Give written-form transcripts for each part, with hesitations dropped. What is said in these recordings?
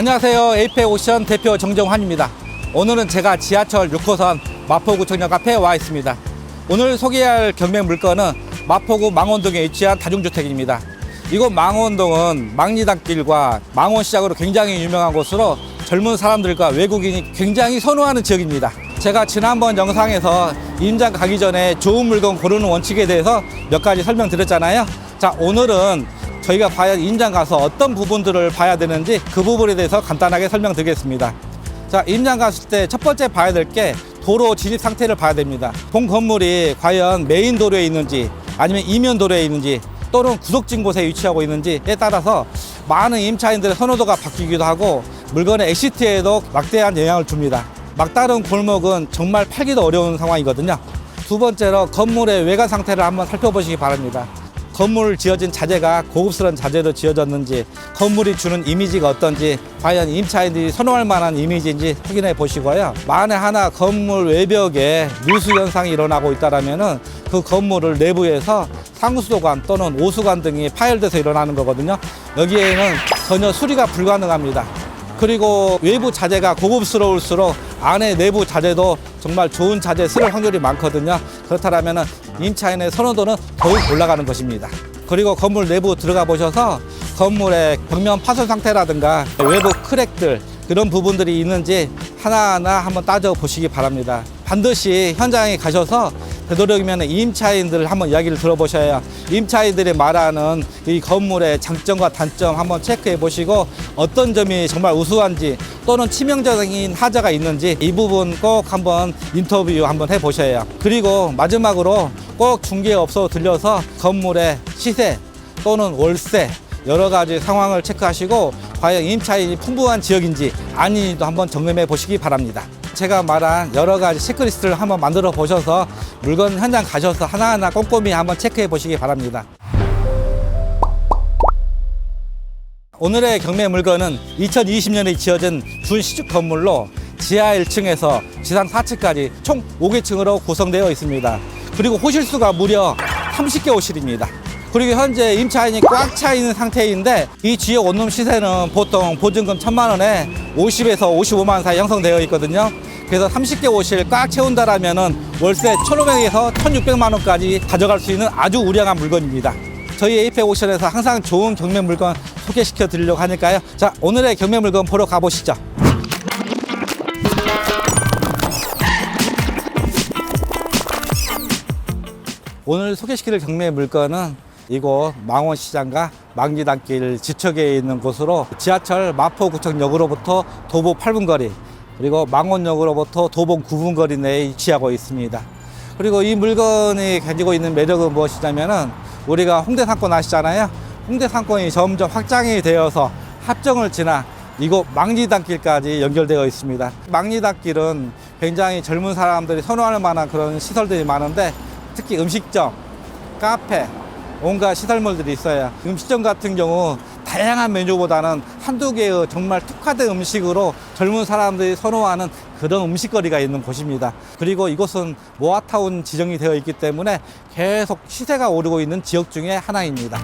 안녕하세요. 에이펙오션 대표 정정환입니다. 오늘은 제가 지하철 6호선 마포구청역 앞에 와 있습니다. 오늘 소개할 경매 물건은 마포구 망원동에 위치한 다중주택입니다. 이곳 망원동은 망리단길과 망원시장으로 굉장히 유명한 곳으로 젊은 사람들과 외국인이 굉장히 선호하는 지역입니다. 제가 지난번 영상에서 임장 가기 전에 좋은 물건 고르는 원칙에 대해서 몇 가지 설명드렸잖아요. 자, 오늘은 저희가 과연 임장 가서 어떤 부분들을 봐야 되는지 그 부분에 대해서 간단하게 설명드리겠습니다. 자, 임장 갔을 때 첫 번째 봐야 될 게 도로 진입 상태를 봐야 됩니다. 본 건물이 과연 메인 도로에 있는지 아니면 이면 도로에 있는지 또는 구석진 곳에 위치하고 있는지에 따라서 많은 임차인들의 선호도가 바뀌기도 하고 물건의 엑시트에도 막대한 영향을 줍니다. 막다른 골목은 정말 팔기도 어려운 상황이거든요. 두 번째로 건물의 외관 상태를 한번 살펴보시기 바랍니다. 건물 지어진 자재가 고급스러운 자재로 지어졌는지, 건물이 주는 이미지가 어떤지, 과연 임차인들이 선호할 만한 이미지인지 확인해 보시고요. 만에 하나 건물 외벽에 누수 현상이 일어나고 있다면 그 건물을 내부에서 상수도관 또는 오수관 등이 파열돼서 일어나는 거거든요. 여기에는 전혀 수리가 불가능합니다. 그리고 외부 자재가 고급스러울수록 안에 내부 자재도 정말 좋은 자재 쓸 확률이 많거든요. 그렇다면 임차인의 선호도는 더욱 올라가는 것입니다. 그리고 건물 내부 들어가 보셔서 건물의 벽면 파손 상태라든가 외부 크랙들 그런 부분들이 있는지 하나하나 한번 따져 보시기 바랍니다. 반드시 현장에 가셔서 되도록이면 임차인들 한번 이야기를 들어보셔야 해요. 임차인들이 말하는 이 건물의 장점과 단점 한번 체크해 보시고 어떤 점이 정말 우수한지 또는 치명적인 하자가 있는지 이 부분 꼭 한번 인터뷰 한번 해 보셔야 해요. 그리고 마지막으로 꼭 중개업소 들려서 건물의 시세 또는 월세 여러 가지 상황을 체크하시고 과연 임차인이 풍부한 지역인지 아닌지도 한번 점검해 보시기 바랍니다. 제가 말한 여러 가지 체크리스트를 한번 만들어 보셔서 물건 현장 가셔서 하나하나 꼼꼼히 한번 체크해 보시기 바랍니다. 오늘의 경매 물건은 2020년에 지어진 준시축 건물로 지하 1층에서 지상 4층까지 총 5개층으로 구성되어 있습니다. 그리고 호실수가 무려 30개 호실입니다. 그리고 현재 임차인이 꽉 차 있는 상태인데 이 지역 원룸 시세는 보통 보증금 1,000만 원에 50에서 55만 원 사이 형성되어 있거든요. 그래서 30개 호실 꽉 채운다라면은 월세 1,500에서 1,600만 원까지 가져갈 수 있는 아주 우량한 물건입니다. 저희 에이펙오션에서 항상 좋은 경매 물건 소개시켜 드리려고 하니까요. 자, 오늘의 경매 물건 보러 가보시죠. 오늘 소개시킬 경매 물건은 이곳 망원시장과 망리단길 지척에 있는 곳으로 지하철 마포구청역으로부터 도보 8분 거리 그리고 망원역으로부터 도보 9분 거리 내에 위치하고 있습니다. 그리고 이 물건이 가지고 있는 매력은 무엇이냐면은 우리가 홍대 상권 아시잖아요. 홍대 상권이 점점 확장이 되어서 합정을 지나 이곳 망리단길까지 연결되어 있습니다. 망리단길은 굉장히 젊은 사람들이 선호할 만한 그런 시설들이 많은데 특히 음식점, 카페, 온갖 시설물들이 있어요. 음식점 같은 경우 다양한 메뉴보다는 한두 개의 정말 특화된 음식으로 젊은 사람들이 선호하는 그런 음식거리가 있는 곳입니다. 그리고 이곳은 모아타운 지정이 되어 있기 때문에 계속 시세가 오르고 있는 지역 중에 하나입니다.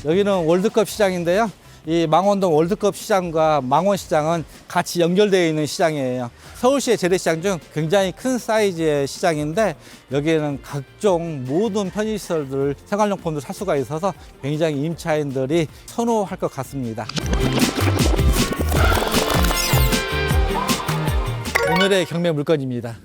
여기는 월드컵 시장인데요. 이 망원동 월드컵 시장과 망원시장은 같이 연결되어 있는 시장이에요. 서울시의 재래시장 중 굉장히 큰 사이즈의 시장인데 여기에는 각종 모든 편의시설들, 생활용품도 살 수가 있어서 굉장히 임차인들이 선호할 것 같습니다. 오늘의 경매 물건입니다.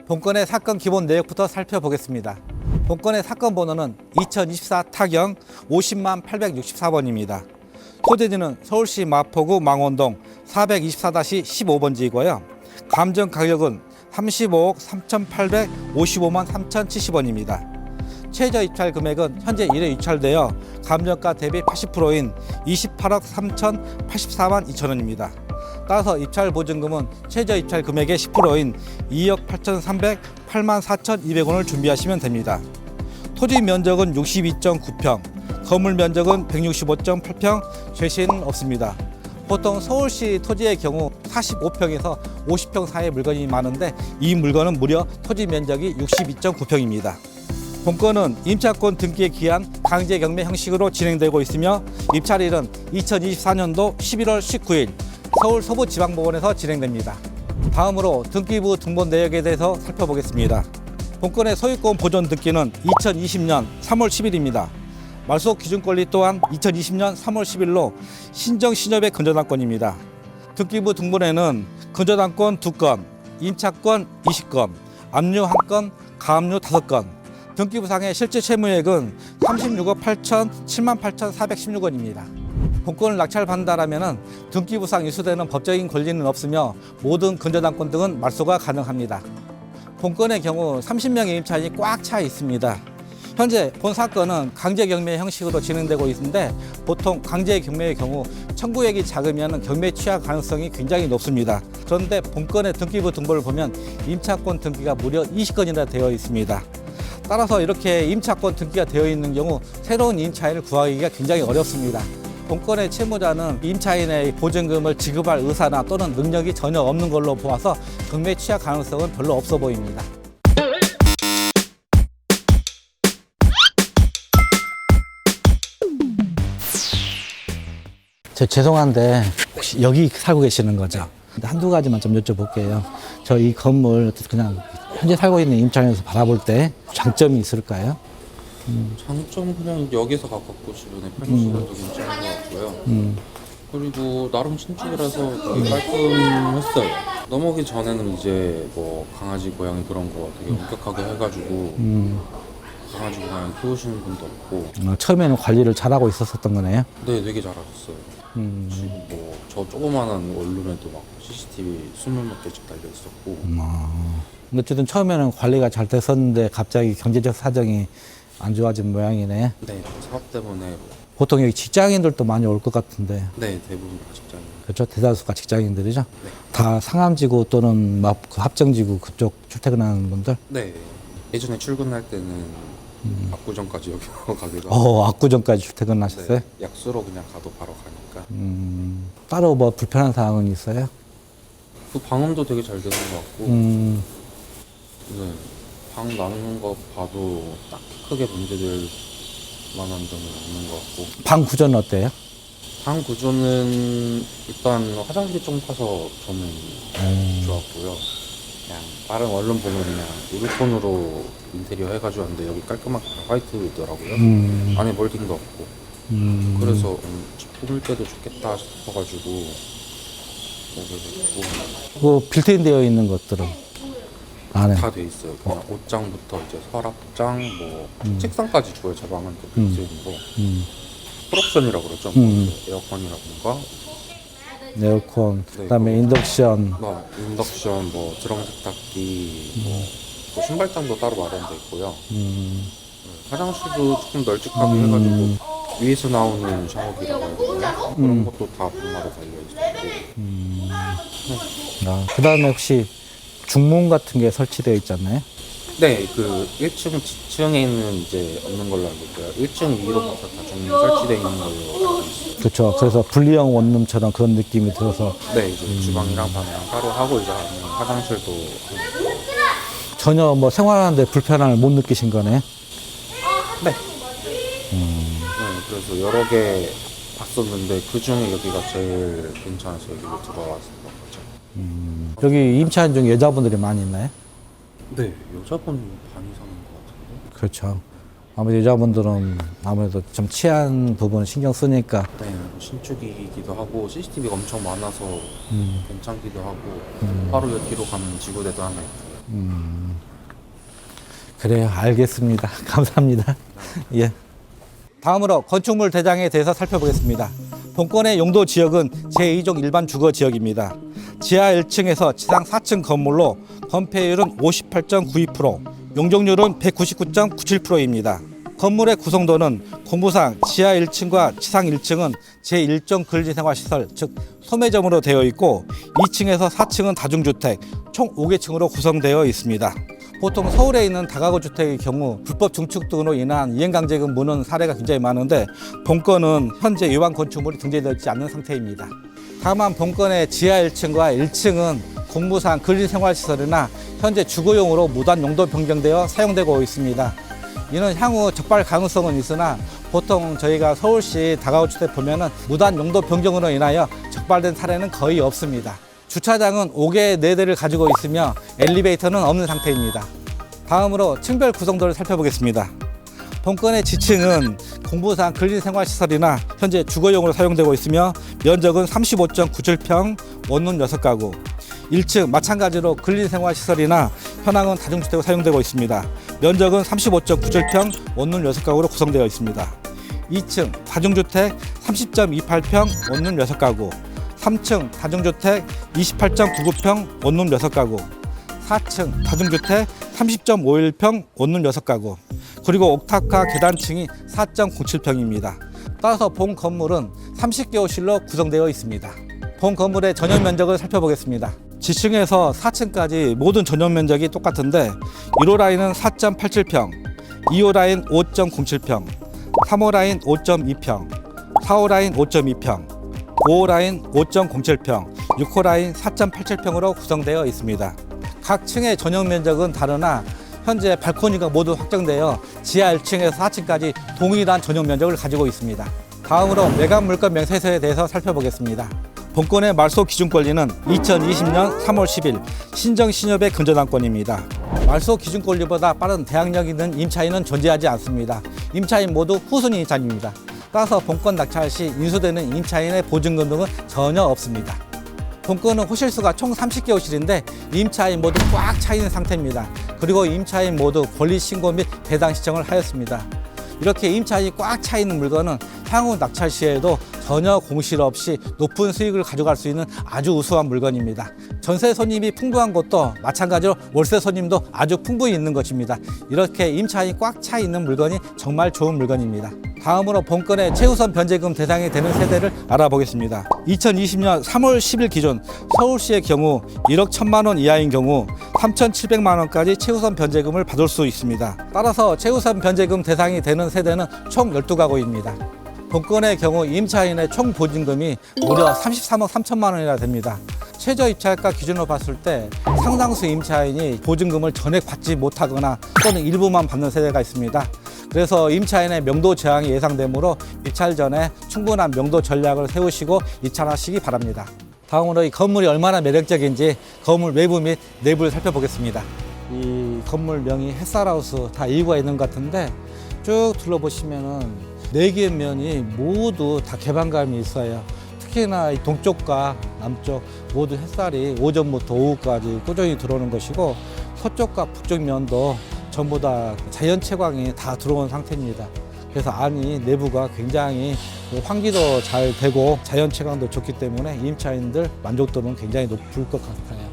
본건의 사건 기본 내역부터 살펴보겠습니다. 본건의 사건 번호는 2024 타경 50만 864번입니다. 소재지는 서울시 마포구 망원동 424-15번지이고요. 감정 가격은 35억 3,855만 3,070원입니다. 최저 입찰 금액은 현재 1회 입찰되어 감정가 대비 80%인 28억 3,084만 2천 원입니다. 따라서 입찰 보증금은 최저 입찰 금액의 10%인 2억 8,308만 4,200원을 준비하시면 됩니다. 토지 면적은 62.9평, 건물 면적은 165.8평, 죄시는 없습니다. 보통 서울시 토지의 경우 45평에서 50평 사이의 물건이 많은데 이 물건은 무려 토지 면적이 62.9평입니다. 본건은 임차권 등기에 기한 강제 경매 형식으로 진행되고 있으며 입찰일은 2024년도 11월 19일 서울 서부지방법원에서 진행됩니다. 다음으로 등기부 등본 내역에 대해서 살펴보겠습니다. 본건의 소유권 보존 등기는 2020년 3월 10일입니다. 말소 기준권리 또한 2020년 3월 10일로 신정신협의 근저당권입니다. 등기부 등본에는 근저당권 2건, 임차권 20건, 압류 1건, 가압류 5건, 등기부상의 실제 채무액은 36억 78,416원입니다. 본건을 낙찰받는다면 등기부상 이수되는 법적인 권리는 없으며 모든 근저당권 등은 말소가 가능합니다. 본건의 경우 30명의 임차인이 꽉 차 있습니다. 현재 본 사건은 강제경매 형식으로 진행되고 있는데 보통 강제경매의 경우 청구액이 작으면 경매 취하 가능성이 굉장히 높습니다. 그런데 본건의 등기부 등본을 보면 임차권 등기가 무려 20건이나 되어 있습니다. 따라서 이렇게 임차권 등기가 되어 있는 경우 새로운 임차인을 구하기가 굉장히 어렵습니다. 본건의 채무자는 임차인의 보증금을 지급할 의사나 또는 능력이 전혀 없는 걸로 보아서 경매 취하 가능성은 별로 없어 보입니다. 죄송한데 혹시 여기 살고 계시는 거죠? 한두 가지만 좀 여쭤볼게요. 저 이 건물 그냥 현재 살고 있는 임차인에서 바라볼 때 장점이 있을까요? 장점 그냥 여기서 가깝고 주변에 편의시설도 괜찮은 것 같고요. 그리고 나름 신축이라서 되게 깔끔했어요. 넘어오기 전에는 이제 뭐 강아지, 고양이 그런 거 되게 엄격하게 해가지고 강아지, 고양이 키우시는 분도 없고. 처음에는 관리를 잘하고 있었던 거네요? 네, 되게 잘하셨어요. 지금 뭐 저 조그만한 원룸에도 막 CCTV 20몇 개씩 달려 있었고. 근데 어쨌든 처음에는 관리가 잘 됐었는데 갑자기 경제적 사정이 안 좋아진 모양이네. 네, 사업 때문에. 보통 여기 직장인들도 많이 올 것 같은데. 네, 대부분 다 직장인. 그렇죠. 대다수가 직장인들이죠. 네. 다 상암지구 또는 그 합정지구 그쪽 출퇴근하는 분들. 네. 예전에 출근할 때는 압구정까지 여기로 가기도 하고. 압구정까지 출퇴근하셨어요? 네, 약수로 그냥 가도 바로 가니까. 따로 뭐 불편한 사항은 있어요? 그 방음도 되게 잘 되는 것 같고. 네. 방 나누는 거 봐도 딱 크게 문제될 만한 점은 없는 것 같고. 방 구조는 어때요? 방 구조는 일단 화장실이 좀 커서 저는 좋았고요. 그냥 다른 원룸 보면 그냥 우드톤으로 인테리어 해가지고 왔는데 여기 깔끔하게 화이트더라고요. 안에 몰딩도 없고. 그래서 집 꾸밀 때도 좋겠다 싶어가지고 오게 됐고. 그 빌트인 되어 있는 것들은 안에 다 돼 있어요. 그냥 옷장부터 이제 서랍장, 뭐 책상까지 줘요. 제 방은 또 빌트인 거. 풀옵션이라고 그러죠. 뭐 에어컨이라든가. 에어컨, 네, 그다음에 인덕션. 인덕션, 뭐 드럼 세탁기, 뭐 신발장도 따로 마련돼 있고요. 화장실도 조금 널찍하게 해가지고 위에서 나오는 샤워기라고 해야 되나요? 그런 것도 다 방마다 달려 있었고. 그다음에 혹시 중문 같은 게 설치되어 있지 않나요? 네, 그 1층, 지층에 있는 이제 없는 걸로 알고 있고요. 1층 위로부터 다 좀 설치되어 있는 걸로 알고 있어요. 그렇죠. 그래서 분리형 원룸처럼 그런 느낌이 들어서. 네, 이제 주방이랑 방이랑 따로 하고 이제 화장실도 하고. 전혀 뭐 생활하는데 불편함을 못 느끼신 거네. 네. 네, 그래서 여러 개 봤었는데 그 중에 여기가 제일 괜찮아서 여기로 들어왔던 거죠. 여기 임차인 중에 여자분들이 많이 있나요? 네, 여자분 반 이상인 것 같은데. 그렇죠. 아무래도 여자분들은 아무래도 좀 치안 부분 신경 쓰니까. 네, 뭐 신축이기도 하고 CCTV가 엄청 많아서 괜찮기도 하고 바로 여기로 가면 지구대도 하나 있고요. 그래요. 알겠습니다. 감사합니다. 예. 다음으로 건축물 대장에 대해서 살펴보겠습니다. 본건의 용도 지역은 제2종 일반 주거 지역입니다. 지하 1층에서 지상 4층 건물로 건폐율은 58.92%, 용적률은 199.97%입니다. 건물의 구성도는 공부상 지하 1층과 지상 1층은 제1종 근린생활시설, 즉 소매점으로 되어 있고 2층에서 4층은 다중주택, 총 5개층으로 구성되어 있습니다. 보통 서울에 있는 다가구 주택의 경우 불법 증축 등으로 인한 이행강제금 무는 사례가 굉장히 많은데 본건은 현재 위반 건축물이 등재되어 있지 않는 상태입니다. 다만 본건의 지하 1층과 1층은 공무상 근린생활시설이나 현재 주거용으로 무단 용도 변경되어 사용되고 있습니다. 이는 향후 적발 가능성은 있으나 보통 저희가 서울시 다가구 주택 보면은 무단 용도 변경으로 인하여 적발된 사례는 거의 없습니다. 주차장은 5개 4대를 가지고 있으며 엘리베이터는 없는 상태입니다. 다음으로 층별 구성도를 살펴보겠습니다. 본건의 지층은 공부상 근린생활시설이나 현재 주거용으로 사용되고 있으며 면적은 35.97평, 원룸 6가구. 1층 마찬가지로 근린생활시설이나 현황은 다중주택으로 사용되고 있습니다. 면적은 35.97평, 원룸 6가구로 구성되어 있습니다. 2층 다중주택 30.28평, 원룸 6가구. 3층 다중주택 28.99평, 원룸 6가구. 4층 다중주택 30.51평, 원룸 6가구. 그리고 옥탑과 계단층이 4.07평입니다. 따라서 본 건물은 30개호실로 구성되어 있습니다. 본 건물의 전용 면적을 살펴보겠습니다. 지층에서 4층까지 모든 전용 면적이 똑같은데 1호 라인은 4.87평, 2호 라인 5.07평, 3호 라인 5.2평, 4호 라인 5.2평, 5호 라인 5.07평, 6호 라인 4.87평으로 구성되어 있습니다. 각 층의 전용 면적은 다르나 현재 발코니가 모두 확정되어 지하 1층에서 4층까지 동일한 전용 면적을 가지고 있습니다. 다음으로 매각 물건 명세서에 대해서 살펴보겠습니다. 본건의 말소 기준 권리는 2020년 3월 10일 신정 신협의 근저당권입니다. 말소 기준 권리보다 빠른 대항력 있는 임차인은 존재하지 않습니다. 임차인 모두 후순위 임차인입니다. 따라서 본건 낙찰 시 인수되는 임차인의 보증금 등은 전혀 없습니다. 본건은 호실수가 총 30개 호실인데 임차인 모두 꽉 차 있는 상태입니다. 그리고 임차인 모두 권리신고 및 배당 신청을 하였습니다. 이렇게 임차인이 꽉 차 있는 물건은 향후 낙찰 시에도 전혀 공실 없이 높은 수익을 가져갈 수 있는 아주 우수한 물건입니다. 전세 손님이 풍부한 곳도 마찬가지로 월세 손님도 아주 풍부히 있는 것입니다. 이렇게 임차인이 꽉 차 있는 물건이 정말 좋은 물건입니다. 다음으로 본건의 최우선 변제금 대상이 되는 세대를 알아보겠습니다. 2020년 3월 10일 기준 서울시의 경우 1억 1천만 원 이하인 경우 3,700만 원까지 최우선 변제금을 받을 수 있습니다. 따라서 최우선 변제금 대상이 되는 세대는 총 12가구입니다. 본건의 경우 임차인의 총 보증금이 무려 33억 3천만 원이나 됩니다. 최저 입찰가 기준으로 봤을 때 상당수 임차인이 보증금을 전액 받지 못하거나 또는 일부만 받는 세대가 있습니다. 그래서 임차인의 명도 저항이 예상되므로 입찰 전에 충분한 명도 전략을 세우시고 입찰하시기 바랍니다. 다음으로 이 건물이 얼마나 매력적인지 건물 외부 및 내부를 살펴보겠습니다. 이 건물명이 햇살하우스 다 이유가 있는 것 같은데 쭉 둘러보시면은 4개의 면이 모두 다 개방감이 있어요. 특히나 이 동쪽과 남쪽 모두 햇살이 오전부터 오후까지 꾸준히 들어오는 것이고 서쪽과 북쪽 면도 전부 다 자연 채광이 다 들어온 상태입니다. 그래서 안이 내부가 굉장히 환기도 잘 되고 자연 채광도 좋기 때문에 임차인들 만족도는 굉장히 높을 것 같아요.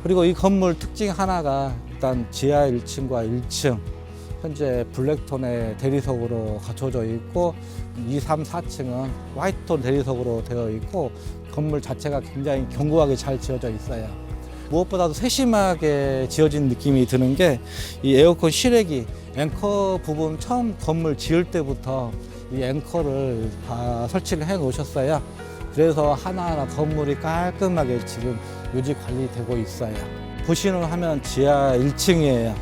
그리고 이 건물 특징 하나가 일단 지하 1층과 1층 현재 블랙톤의 대리석으로 갖춰져 있고 2, 3, 4층은 화이트톤 대리석으로 되어 있고 건물 자체가 굉장히 견고하게 잘 지어져 있어요. 무엇보다도 세심하게 지어진 느낌이 드는 게 이 에어컨 실외기 앵커 부분 처음 건물 지을 때부터 이 앵커를 다 설치를 해 놓으셨어요. 그래서 하나하나 건물이 깔끔하게 지금 유지 관리되고 있어요. 보시는 화면 지하 1층이에요.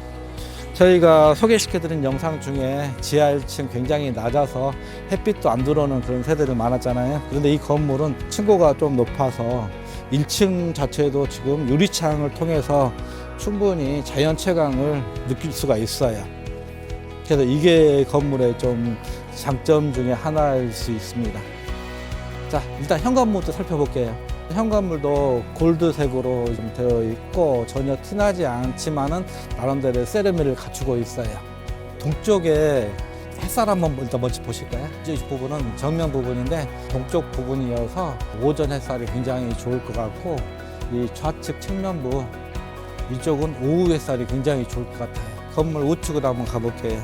저희가 소개시켜드린 영상 중에 지하 1층 굉장히 낮아서 햇빛도 안 들어오는 그런 세대들 많았잖아요. 그런데 이 건물은 층고가 좀 높아서 1층 자체도 지금 유리창을 통해서 충분히 자연 채광을 느낄 수가 있어요. 그래서 이게 건물의 좀 장점 중에 하나일 수 있습니다. 자, 일단 현관부터 살펴볼게요. 현관물도 골드색으로 좀 되어 있고 전혀 티나지 않지만은 나름대로 세련미를 갖추고 있어요. 동쪽에 햇살 한번 일단 먼저 보실까요? 이 부분은 정면 부분인데 동쪽 부분이어서 오전 햇살이 굉장히 좋을 것 같고 이 좌측 측면부 이쪽은 오후 햇살이 굉장히 좋을 것 같아요. 건물 우측으로 한번 가볼게요.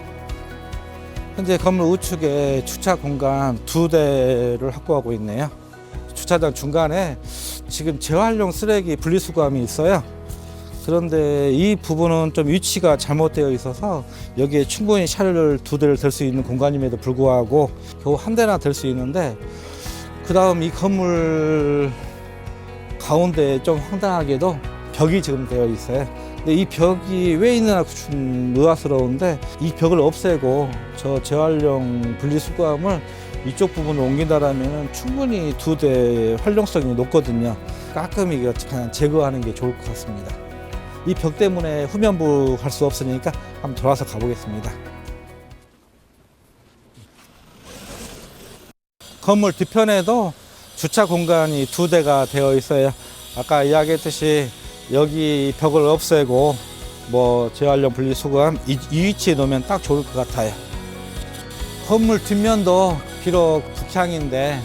현재 건물 우측에 주차 공간 2대를 확보하고 있네요. 주차장 중간에 지금 재활용 쓰레기 분리수거함이 있어요. 그런데 이 부분은 좀 위치가 잘못되어 있어서 여기에 충분히 차를 2대를 댈 수 있는 공간임에도 불구하고 겨우 1대나 댈 수 있는데, 그 다음 이 건물 가운데 좀 황당하게도 벽이 지금 되어 있어요. 근데 이 벽이 왜 있느냐 좀 의아스러운데, 이 벽을 없애고 저 재활용 분리수거함을 이쪽 부분으로 옮긴다라면 충분히 2대 활용성이 높거든요. 가끔 이거 그냥 제거하는 게 좋을 것 같습니다. 이 벽 때문에 후면부 갈 수 없으니까 한번 돌아서 가보겠습니다. 건물 뒤편에도 주차 공간이 2대가 되어 있어요. 아까 이야기했듯이 여기 벽을 없애고 재활용 분리수거함 이 위치에 놓으면 딱 좋을 것 같아요. 건물 뒷면도 비록 북향인데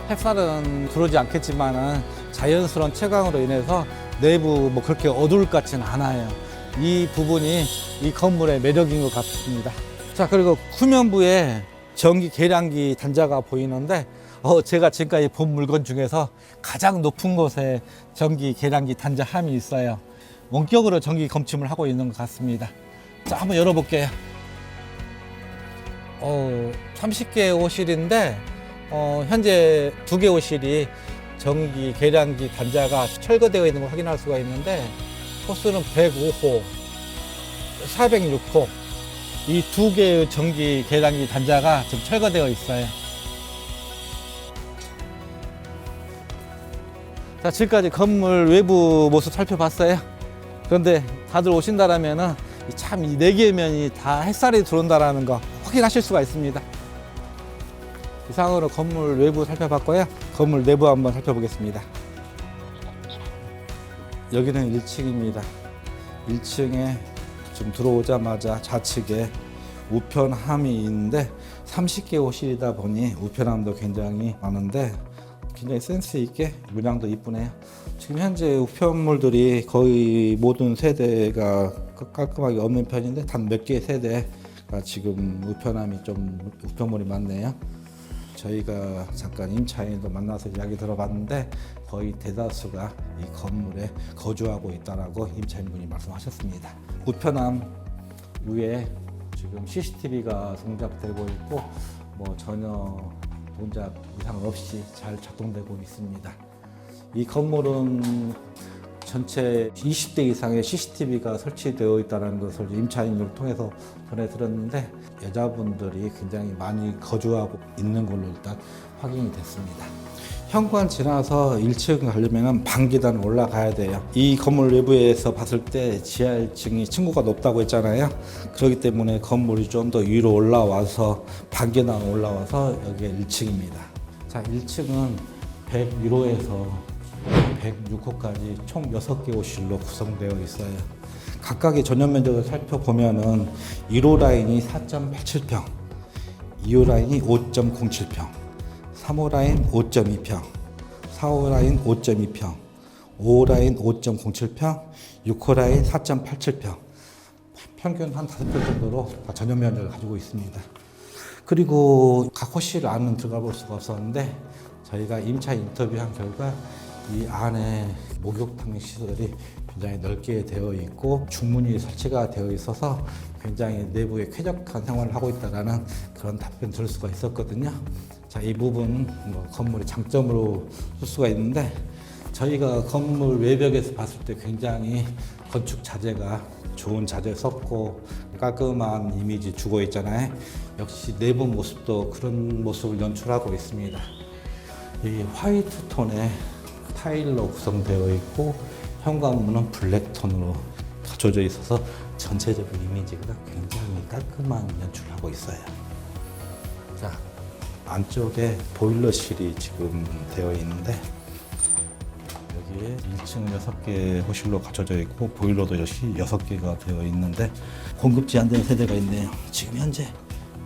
햇살은 들어오지 않겠지만은 자연스러운 채광으로 인해서 내부 그렇게 어두울 것 같지는 않아요. 이 부분이 이 건물의 매력인 것 같습니다. 자, 그리고 후면부에 전기 계량기 단자가 보이는데, 제가 지금까지 본 물건 중에서 가장 높은 곳에 전기 계량기 단자 함이 있어요. 원격으로 전기 검침을 하고 있는 것 같습니다. 자, 한번 열어볼게요. 30개 호실인데 현재 2개 호실이 전기 계량기 단자가 철거되어 있는 걸 확인할 수가 있는데, 호수는 105호, 406호 이 2개의 전기 계량기 단자가 지금 철거되어 있어요. 자, 지금까지 건물 외부 모습 살펴봤어요. 그런데 다들 오신다라면은 참 이 4개의 면이 다 햇살이 들어온다라는 거 확인하실 수가 있습니다. 이상으로 건물 외부 살펴봤고요. 건물 내부 한번 살펴보겠습니다. 여기는 1층입니다. 1층에 지금 들어오자마자 좌측에 우편함이 있는데 30개 호실이다 보니 우편함도 굉장히 많은데 굉장히 센스 있게 문양도 이쁘네요. 지금 현재 우편물들이 거의 모든 세대가 깔끔하게 없는 편인데 단 몇 개의 세대가 지금 우편물이 많네요. 저희가 잠깐 임차인도 만나서 이야기 들어봤는데 거의 대다수가 이 건물에 거주하고 있다라고 임차인분이 말씀하셨습니다. 우편함 위에 지금 CCTV가 동작되고 있고 전혀 동작 이상 없이 잘 작동되고 있습니다. 이 건물은 전체 20대 이상의 CCTV가 설치되어 있다는 것을 임차인을 통해서 전해 들었는데, 여자분들이 굉장히 많이 거주하고 있는 걸로 일단 확인이 됐습니다. 현관 지나서 1층 가려면 방계단 올라가야 돼요. 이 건물 내부에서 봤을 때 지하 1층이 층고가 높다고 했잖아요. 그렇기 때문에 건물이 좀 더 위로 올라와서 방계단 올라와서 여기가 1층입니다. 자, 1층은 101호에서 106호까지 총 6개 호실로 구성되어 있어요. 각각의 전용 면적을 살펴보면은 1호 라인이 4.87평, 2호 라인이 5.07평, 3호 라인 5.2평, 4호 라인 5.2평, 5호 라인 5.07평, 6호 라인 4.87평, 평균 한 5평 정도로 전용 면적을 가지고 있습니다. 그리고 각 호실 안은 들어가 볼 수가 없었는데, 저희가 임차 인터뷰한 결과 이 안에 목욕탕 시설이 굉장히 넓게 되어 있고 중문이 설치가 되어 있어서 굉장히 내부에 쾌적한 생활을 하고 있다는 그런 답변 들을 수가 있었거든요. 자, 이 부분 건물의 장점으로 쓸 수가 있는데, 저희가 건물 외벽에서 봤을 때 굉장히 건축 자재가 좋은 자재 썼고 깔끔한 이미지 주고 있잖아요. 역시 내부 모습도 그런 모습을 연출하고 있습니다. 이 화이트 톤의 타일로 구성되어 있고 현관문은 블랙 톤으로 갖춰져 있어서 전체적인 이미지가 굉장히 깔끔한 연출을 하고 있어요. 자, 안쪽에 보일러실이 지금 되어 있는데, 여기에 1층 6개 호실로 갖춰져 있고 보일러도 역시 6개가 되어 있는데 공급지 안 된 세대가 있네요. 지금 현재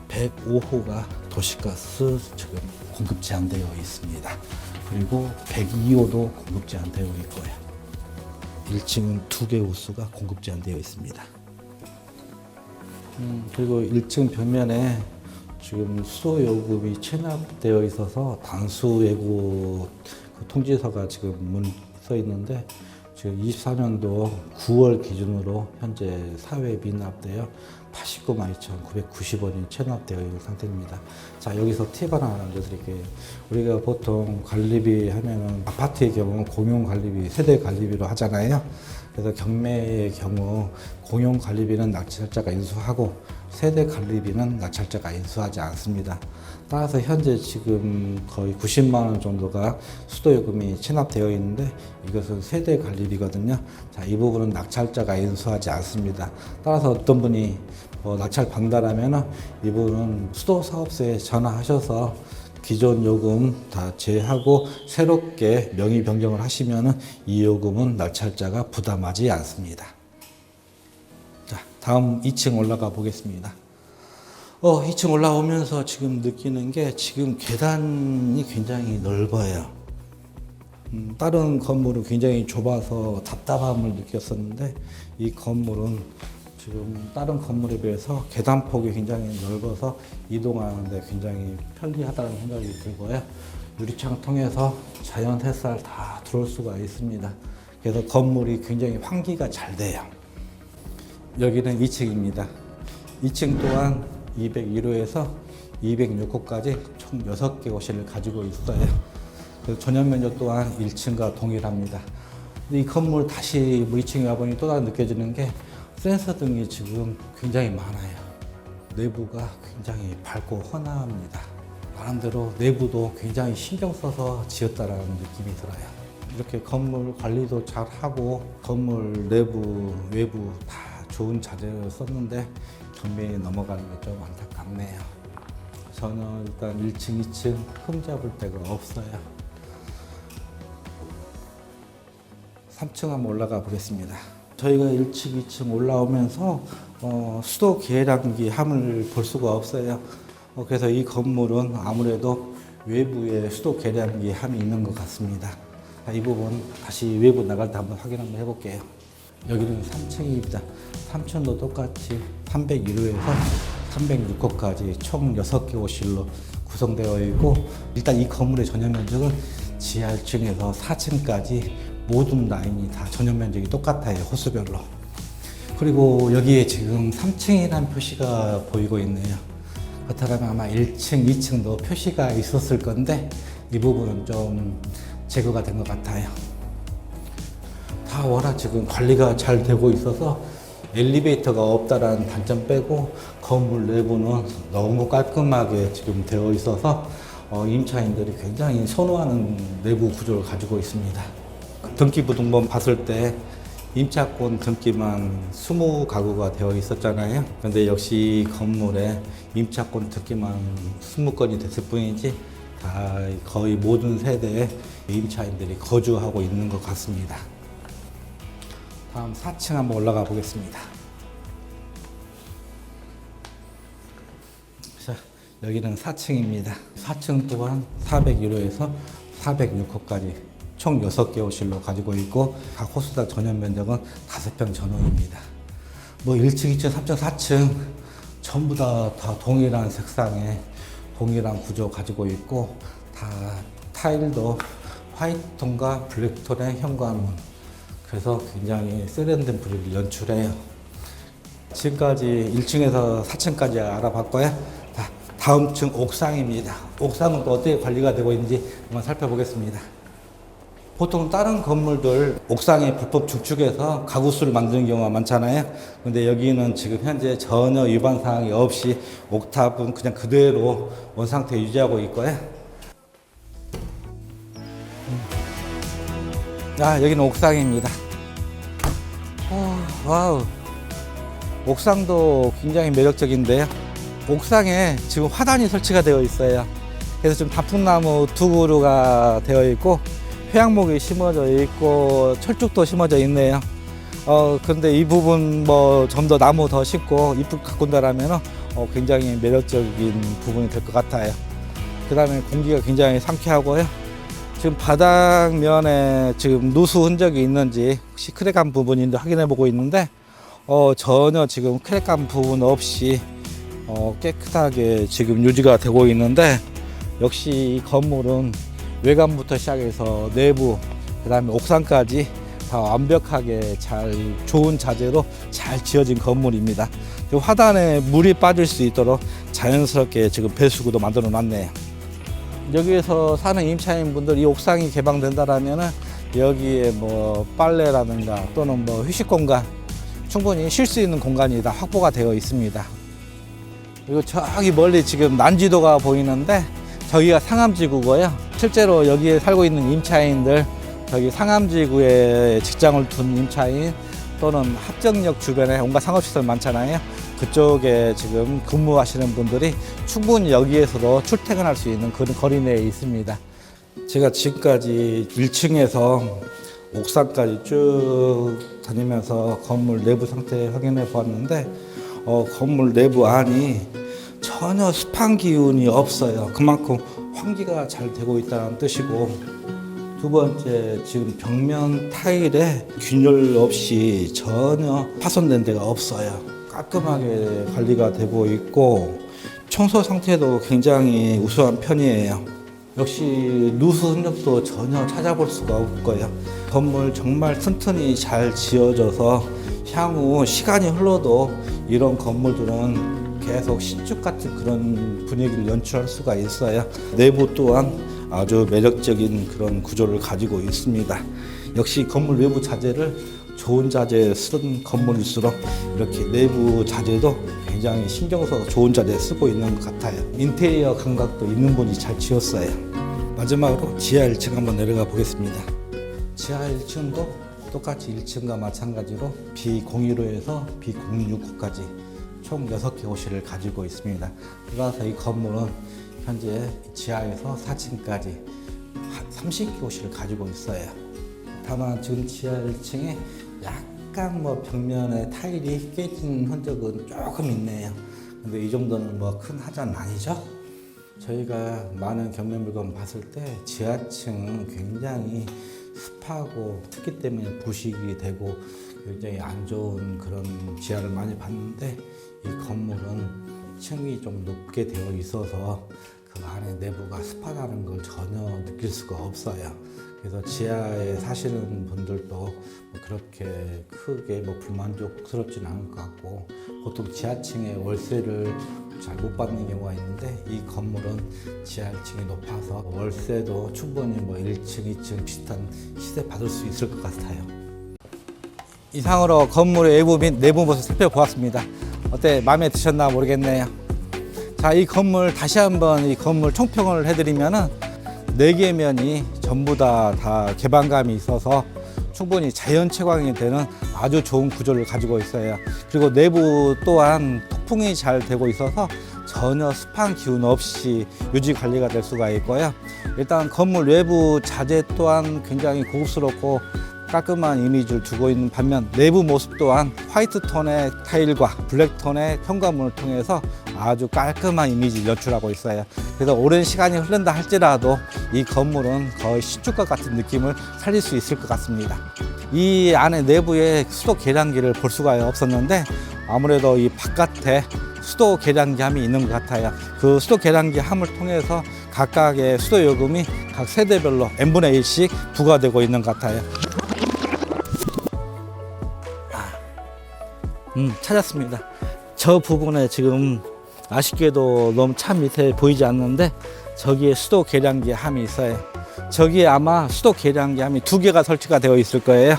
105호가 도시가스 지금 공급지 안 되어 있습니다. 그리고 102호도 공급지 안 되어 있고요. 1층은 2개 호수가 공급지 안 되어 있습니다. 그리고 1층 벽면에 지금 수도 요금이 체납되어 있어서 단수 예고 그 통지서가 지금 써 있는데 지금 24년도 9월 기준으로 현재 사회 미납되어 89만 2,990원이 체납되어 있는 상태입니다. 자, 여기서 팁 하나 알려드릴게요. 우리가 보통 관리비 하면은 아파트의 경우 공용 관리비, 세대 관리비로 하잖아요. 그래서 경매의 경우 공용 관리비는 낙찰자가 인수하고 세대 관리비는 낙찰자가 인수하지 않습니다. 따라서 현재 지금 거의 90만 원 정도가 수도요금이 체납되어 있는데 이것은 세대 관리비거든요. 자, 이 부분은 낙찰자가 인수하지 않습니다. 따라서 어떤 분이 낙찰 받는다라면 이 부분은 수도사업소에 전화하셔서 기존 요금 다 제하고 새롭게 명의 변경을 하시면 이 요금은 낙찰자가 부담하지 않습니다. 자, 다음 2층 올라가 보겠습니다. 2층 올라오면서 지금 느끼는 게 지금 계단이 굉장히 넓어요. 다른 건물은 굉장히 좁아서 답답함을 느꼈었는데 이 건물은 지금 다른 건물에 비해서 계단폭이 굉장히 넓어서 이동하는데 굉장히 편리하다는 생각이 들고요. 유리창 통해서 자연 햇살 다 들어올 수가 있습니다. 그래서 건물이 굉장히 환기가 잘 돼요. 여기는 2층입니다. 2층 또한 201호에서 206호까지 총 6개 호실을 가지고 있어요. 그래서 전용 면적 또한 1층과 동일합니다. 근데 이 건물 다시 2층에 와보니 또 다른 느껴지는 게 센서 등이 지금 굉장히 많아요. 내부가 굉장히 밝고 환합니다. 나름대로 내부도 굉장히 신경 써서 지었다라는 느낌이 들어요. 이렇게 건물 관리도 잘 하고 건물 내부, 외부 다 좋은 자재를 썼는데 경매에 넘어가는 게 좀 안타깝네요. 저는 일단 1층, 2층 흠잡을 데가 없어요. 3층 한번 올라가 보겠습니다. 저희가 1층, 2층 올라오면서 수도 계량기 함을 볼 수가 없어요. 그래서 이 건물은 아무래도 외부에 수도 계량기 함이 있는 것 같습니다. 이 부분 다시 외부 나갈 때 한번 확인 한번 해볼게요. 여기는 3층입니다. 3층도 똑같이 301호에서 306호까지 총 6개 호실로 구성되어 있고 일단 이 건물의 전용 면적은 지하 1층에서 4층까지 모든 라인이 다 전용 면적이 똑같아요. 호수별로. 그리고 여기에 지금 3층이라는 표시가 보이고 있네요. 그렇다면 아마 1층, 2층도 표시가 있었을 건데 이 부분은 좀 제거가 된 것 같아요. 다 워낙 지금 관리가 잘 되고 있어서 엘리베이터가 없다라는 단점 빼고 건물 내부는 너무 깔끔하게 지금 되어 있어서 임차인들이 굉장히 선호하는 내부 구조를 가지고 있습니다. 등기부등본 봤을 때 임차권 등기만 20가구가 되어 있었잖아요. 근데 역시 건물에 임차권 등기만 20건이 됐을 뿐이지 다 거의 모든 세대의 임차인들이 거주하고 있는 것 같습니다. 다음 4층 한번 올라가 보겠습니다. 자, 여기는 4층입니다. 4층 또한 401호에서 406호까지 총 6개 호실로 가지고 있고 각 호수당 전용 면적은 5평 전원입니다. 1층, 2층, 3층, 4층 전부 다 동일한 색상의 동일한 구조 가지고 있고 다 타일도 화이트톤과 블랙톤의 현관문 그래서 굉장히 세련된 분위기를 연출해요. 지금까지 1층에서 4층까지 알아봤고요. 다음 층 옥상입니다. 옥상은 또 어떻게 관리가 되고 있는지 한번 살펴보겠습니다. 보통 다른 건물들 옥상에 불법 증축해서 가구수를 만드는 경우가 많잖아요. 근데 여기는 지금 현재 전혀 위반 사항이 없이 옥탑은 그냥 그대로 원상태 유지하고 있고요. 여기는 옥상입니다. 와우. 옥상도 굉장히 매력적인데요. 옥상에 지금 화단이 설치가 되어 있어요. 그래서 지금 단풍나무 2그루가 되어 있고 회양목이 심어져 있고 철쭉도 심어져 있네요. 근데 이 부분 좀 더 나무 더 심고 이쁘게 가꾼다라면 굉장히 매력적인 부분이 될 것 같아요. 그 다음에 공기가 굉장히 상쾌하고요. 지금 바닥면에 지금 누수 흔적이 있는지 혹시 크랙한 부분인지 확인해 보고 있는데 전혀 지금 크랙한 부분 없이 깨끗하게 지금 유지가 되고 있는데, 역시 이 건물은 외관부터 시작해서 내부, 그 다음에 옥상까지 다 완벽하게 좋은 자재로 잘 지어진 건물입니다. 화단에 물이 빠질 수 있도록 자연스럽게 지금 배수구도 만들어 놨네요. 여기에서 사는 임차인분들, 이 옥상이 개방된다라면은 여기에 뭐 빨래라든가 또는 뭐 휴식 공간, 충분히 쉴 수 있는 공간이 다 확보가 되어 있습니다. 그리고 저기 멀리 지금 난지도가 보이는데, 저기가 상암지구고요. 실제로 여기에 살고 있는 임차인들, 저기 상암지구에 직장을 둔 임차인 또는 합정역 주변에 온갖 상업시설 많잖아요. 그쪽에 지금 근무하시는 분들이 충분히 여기에서도 출퇴근할 수 있는 그런 거리 내에 있습니다. 제가 지금까지 1층에서 옥상까지 쭉 다니면서 건물 내부 상태 확인해 보았는데, 건물 내부 안이 전혀 습한 기운이 없어요. 그만큼 환기가 잘 되고 있다는 뜻이고, 두 번째, 지금 벽면 타일에 균열 없이 전혀 파손된 데가 없어요. 깔끔하게 관리가 되고 있고, 청소 상태도 굉장히 우수한 편이에요. 역시 누수 흔적도 전혀 찾아볼 수가 없고요. 건물 정말 튼튼히 잘 지어져서 향후 시간이 흘러도 이런 건물들은 계속 신축 같은 그런 분위기를 연출할 수가 있어요. 내부 또한 아주 매력적인 그런 구조를 가지고 있습니다. 역시 건물 외부 자재를 좋은 자재 쓴 건물일수록 이렇게 내부 자재도 굉장히 신경 써서 좋은 자재 쓰고 있는 것 같아요. 인테리어 감각도 있는 분이 잘 지었어요. 마지막으로 지하 1층 한번 내려가 보겠습니다. 지하 1층도 똑같이 1층과 마찬가지로 B015에서 B069까지 총 6개 호실을 가지고 있습니다. 따라서 이 건물은 현재 지하에서 4층까지 30개 호실을 가지고 있어요. 다만 지금 지하 1층에 약간 뭐 벽면에 타일이 깨진 흔적은 조금 있네요. 근데 이 정도는 뭐 큰 하자는 아니죠. 저희가 많은 경매 물건 봤을 때 지하층은 굉장히 습하고 습기 때문에 부식이 되고 굉장히 안 좋은 그런 지하를 많이 봤는데, 이 건물은 층이 좀 높게 되어 있어서 그 안에 내부가 습하다는 걸 전혀 느낄 수가 없어요. 그래서 지하에 사시는 분들도 뭐 그렇게 크게 뭐 불만족스럽지는 않을 것 같고, 보통 지하층에 월세를 잘 못 받는 경우가 있는데, 이 건물은 지하 1층이 높아서 월세도 충분히 뭐 1층, 2층 비슷한 시세 받을 수 있을 것 같아요. 이상으로 건물의 외부 및 내부 모습 살펴보았습니다. 어때? 마음에 드셨나 모르겠네요. 자, 이 건물 다시 한번 이 건물 총평을 해드리면은 4개 면이 전부 다 개방감이 있어서 충분히 자연 채광이 되는 아주 좋은 구조를 가지고 있어요. 그리고 내부 또한 통풍이 잘 되고 있어서 전혀 습한 기운 없이 유지 관리가 될 수가 있고요. 일단 건물 외부 자재 또한 굉장히 고급스럽고 깔끔한 이미지를 두고 있는 반면, 내부 모습 또한 화이트 톤의 타일과 블랙 톤의 현관문을 통해서 아주 깔끔한 이미지를 연출하고 있어요. 그래서 오랜 시간이 흐른다 할지라도 이 건물은 거의 신축과 같은 느낌을 살릴 수 있을 것 같습니다. 이 안에 내부에 수도 계량기를 볼 수가 없었는데, 아무래도 이 바깥에 수도 계량기 함이 있는 것 같아요. 그 수도 계량기 함을 통해서 각각의 수도 요금이 각 세대별로 n분의 1씩 부과되고 있는 것 같아요. 찾았습니다. 저 부분에 지금 아쉽게도 너무 차 밑에 보이지 않는데, 저기에 수도 계량기 함이 있어요. 저기에 아마 수도 계량기 함이 2개가 설치가 되어 있을 거예요.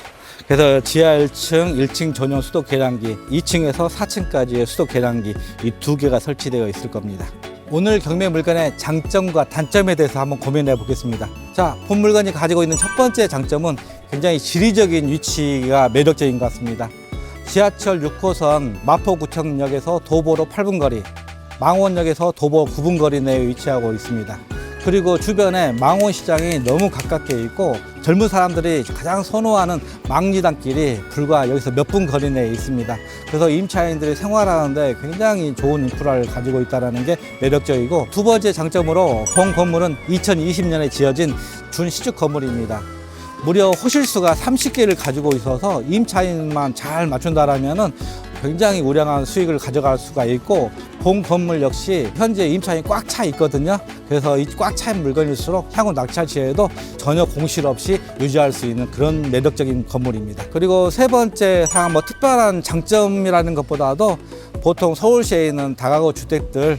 그래서 지하 1층, 1층 전용 수도 계량기, 2층에서 4층까지의 수도 계량기, 이 2개가 설치되어 있을 겁니다. 오늘 경매 물건의 장점과 단점에 대해서 한번 고민해 보겠습니다. 자, 본 물건이 가지고 있는 첫 번째 장점은 굉장히 지리적인 위치가 매력적인 것 같습니다. 지하철 6호선 마포구청역에서 도보로 8분 거리, 망원역에서 도보 9분 거리 내에 위치하고 있습니다. 그리고 주변에 망원시장이 너무 가깝게 있고, 젊은 사람들이 가장 선호하는 망리단길이 불과 여기서 몇 분 거리 내에 있습니다. 그래서 임차인들이 생활하는데 굉장히 좋은 인프라를 가지고 있다는 게 매력적이고, 두 번째 장점으로 본 건물은 2020년에 지어진 준시축 건물입니다. 무려 호실수가 30개를 가지고 있어서 임차인만 잘 맞춘다라면은 굉장히 우량한 수익을 가져갈 수가 있고 본 건물 역시 현재 임차인이 꽉 차 있거든요. 그래서 이 꽉 찬 물건일수록 향후 낙찰 시에도 전혀 공실 없이 유지할 수 있는 그런 매력적인 건물입니다. 그리고 세 번째 사항 뭐 특별한 장점이라는 것보다도 보통 서울시에 있는 다가구 주택들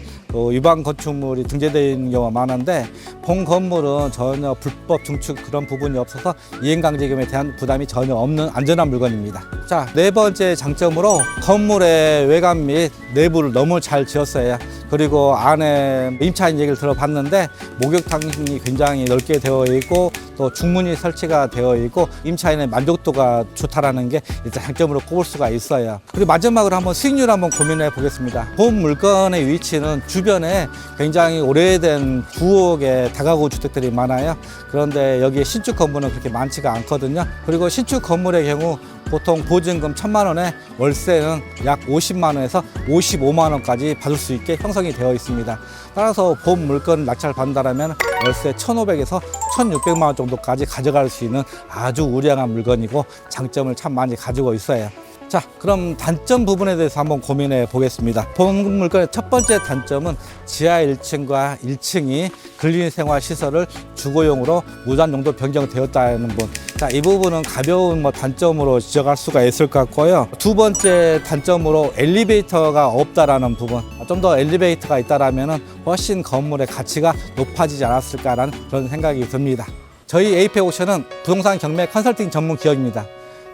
위반 건축물이 등재되어 있는 경우가 많은데 본 건물은 전혀 불법 증축 그런 부분이 없어서 이행강제금에 대한 부담이 전혀 없는 안전한 물건입니다. 자, 네 번째 장점으로 건물의 외관 및 내부를 너무 잘 지었어요. 그리고 안에 임차인 얘기를 들어봤는데 목욕탕이 굉장히 넓게 되어 있고 또 중문이 설치가 되어 있고 임차인의 만족도가 좋다라는 게 일단 장점으로 꼽을 수가 있어요. 그리고 마지막으로 한번 수익률 한번 고민해 보겠습니다. 본 물건의 위치는 주변에 굉장히 오래된 구옥의 다가구 주택들이 많아요. 그런데 여기에 신축 건물은 그렇게 많지가 않거든요. 그리고 신축 건물의 경우 보통 보증금 1,000만 원에 월세는 약 50만 원에서 55만 원까지 받을 수 있게 형성이 되어 있습니다. 따라서 본 물건 낙찰 받는다면 월세 1,500에서 1,600만 원 정도까지 가져갈 수 있는 아주 우량한 물건이고 장점을 참 많이 가지고 있어요. 자, 그럼 단점 부분에 대해서 한번 고민해 보겠습니다. 본 물건의 첫 번째 단점은 지하 1층과 1층이 근린생활시설을 주거용으로 무단 용도 변경되었다는 부분. 자, 이 부분은 가벼운 단점으로 지적할 수가 있을 것 같고요. 두 번째 단점으로 엘리베이터가 없다라는 부분. 좀 더 엘리베이터가 있다라면 훨씬 건물의 가치가 높아지지 않았을까라는 그런 생각이 듭니다. 저희 에이펙옵션은 부동산 경매 컨설팅 전문 기업입니다.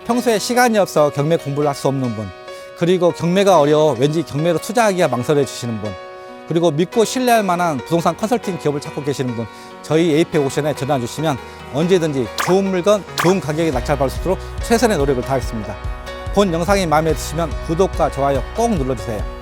평소에 시간이 없어 경매 공부를 할 수 없는 분, 그리고 경매가 어려워 왠지 경매로 투자하기가 망설여 주시는 분, 그리고 믿고 신뢰할 만한 부동산 컨설팅 기업을 찾고 계시는 분, 저희 에이펙옵션에 전화 주시면 언제든지 좋은 물건, 좋은 가격에 낙찰받을 수 있도록 최선의 노력을 다하겠습니다. 본 영상이 마음에 드시면 구독과 좋아요 꼭 눌러주세요.